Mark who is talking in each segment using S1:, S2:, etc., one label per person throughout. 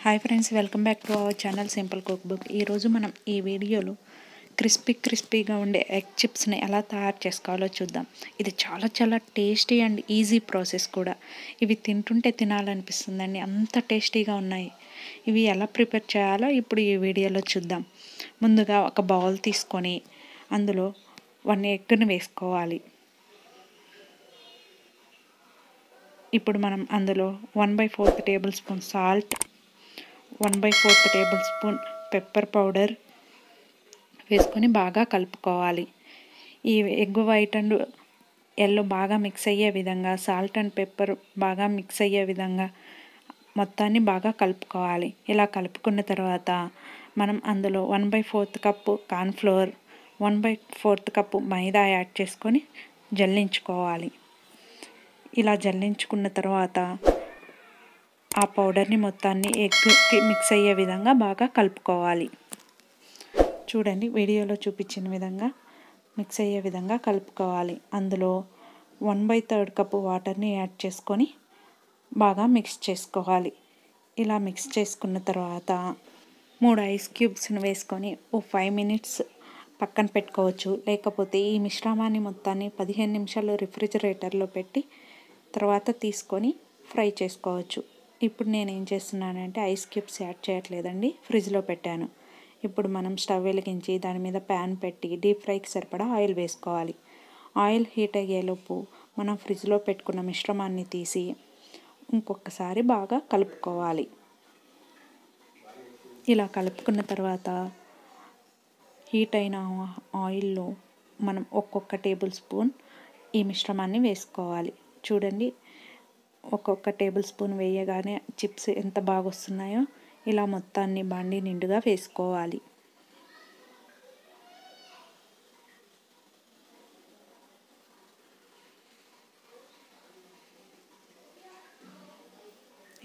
S1: Hi friends, welcome back to our channel simple cook book. ఈరోజు మనం ఈ వీడియోలో క్రిస్పీగా ఉండే ఎగ్ చిప్స్ని ఎలా తయారు చేసుకోవాలో చూద్దాం. ఇది చాలా టేస్టీ అండ్ ఈజీ ప్రాసెస్ కూడా. ఇవి తింటుంటే తినాలనిపిస్తుందండి, అంత టేస్టీగా ఉన్నాయి. ఇవి ఎలా ప్రిపేర్ చేయాలో ఇప్పుడు ఈ వీడియోలో చూద్దాం. ముందుగా ఒక బౌల్ తీసుకొని అందులో 1 ఎగ్ని వేసుకోవాలి. ఇప్పుడు మనం అందులో 1/4 table spoon salt, 1/4 table spoon pepper powder వేసుకొని బాగా కలుపుకోవాలి. ఈ ఎగ్ వైట్ అండ్ ఎల్లో బాగా మిక్స్ అయ్యే విధంగా, సాల్ట్ అండ్ పెప్పర్ బాగా మిక్స్ అయ్యే విధంగా మొత్తాన్ని బాగా కలుపుకోవాలి. ఇలా కలుపుకున్న తర్వాత మనం అందులో 1/4 కప్పు కార్న్ఫ్లోర్, 1/4 కప్పు మైదా యాడ్ చేసుకొని జల్లించుకోవాలి. ఇలా జల్లించుకున్న తర్వాత ఆ పౌడర్ని మొత్తాన్ని ఎగ్కి మిక్స్ అయ్యే విధంగా బాగా కలుపుకోవాలి. చూడండి, వీడియోలో చూపించిన విధంగా మిక్స్ అయ్యే విధంగా కలుపుకోవాలి. అందులో 1/3 కప్పు వాటర్ని యాడ్ చేసుకొని బాగా మిక్స్ చేసుకోవాలి. ఇలా మిక్స్ చేసుకున్న తర్వాత 3 ఐస్ క్యూబ్స్ని వేసుకొని 5 మినిట్స్ పక్కన పెట్టుకోవచ్చు. లేకపోతే ఈ మిశ్రమాన్ని మొత్తాన్ని 15 నిమిషాలు రిఫ్రిజిరేటర్లో పెట్టి తర్వాత తీసుకొని ఫ్రై చేసుకోవచ్చు. ఇప్పుడు నేను ఏం చేస్తున్నానంటే ఐస్ క్యూబ్స్ యాడ్ చేయట్లేదండి, ఫ్రిడ్జ్లో పెట్టాను. ఇప్పుడు మనం స్టవ్ వెలిగించి దాని మీద ప్యాన్ పెట్టి డీప్ ఫ్రైకి సరిపడా ఆయిల్ వేసుకోవాలి. ఆయిల్ హీట్ అయ్యేలోపు మనం ఫ్రిడ్జ్లో పెట్టుకున్న మిశ్రమాన్ని తీసి ఇంకొకసారి బాగా కలుపుకోవాలి. ఇలా కలుపుకున్న తర్వాత హీట్ అయిన ఆయిల్లో మనం ఒక్కొక్క టేబుల్ స్పూన్ ఈ మిశ్రమాన్ని వేసుకోవాలి. చూడండి, ఒక్కొక్క టేబుల్ స్పూన్ వేయగానే చిప్స్ ఎంత బాగా వస్తున్నాయో. ఇలా మొత్తాన్ని బాండీ నిండుగా వేసుకోవాలి.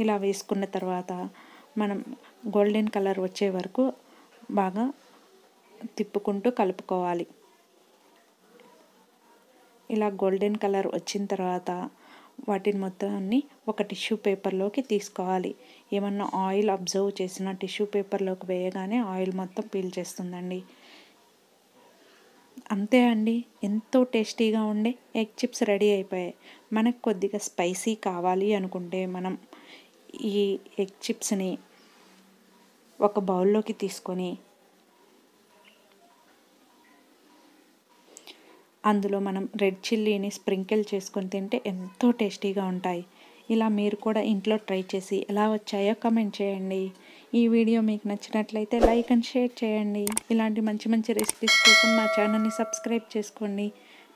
S1: ఇలా వేసుకున్న తర్వాత మనం గోల్డెన్ కలర్ వచ్చే వరకు బాగా తిప్పుకుంటూ కలుపుకోవాలి. ఇలా గోల్డెన్ కలర్ వచ్చిన తర్వాత వాటిని మొత్తాన్ని ఒక టిష్యూ పేపర్లోకి తీసుకోవాలి. ఏమన్నా ఆయిల్ అబ్జర్వ్ చేసిన టిష్యూ పేపర్లోకి వేయగానే ఆయిల్ మొత్తం పీల్చేస్తుందండి. అంతే అండి, ఎంతో టేస్టీగా ఉండే ఎగ్ చిప్స్ రెడీ అయిపోయాయి. మనకు కొద్దిగా స్పైసీ కావాలి అనుకుంటే మనం ఈ ఎగ్ చిప్స్ని ఒక బౌల్లోకి తీసుకొని అందులో మనం రెడ్ చిల్లీని స్ప్రింకిల్ చేసుకొని తింటే ఎంతో టేస్టీగా ఉంటాయి. ఇలా మీరు కూడా ఇంట్లో ట్రై చేసి ఎలా వచ్చాయో కామెంట్ చేయండి. ఈ వీడియో మీకు నచ్చినట్లయితే లైక్ అండ్ షేర్ చేయండి. ఇలాంటి మంచి రెసిపీస్ కోసం మా ఛానల్ని సబ్స్క్రైబ్ చేసుకోండి.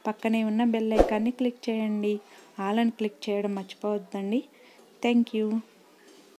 S1: పక్కనే ఉన్న బెల్ ఐకాన్ని క్లిక్ చేయండి. ఆల్ అని క్లిక్ చేయడం మర్చిపోవద్దండి. Thank you.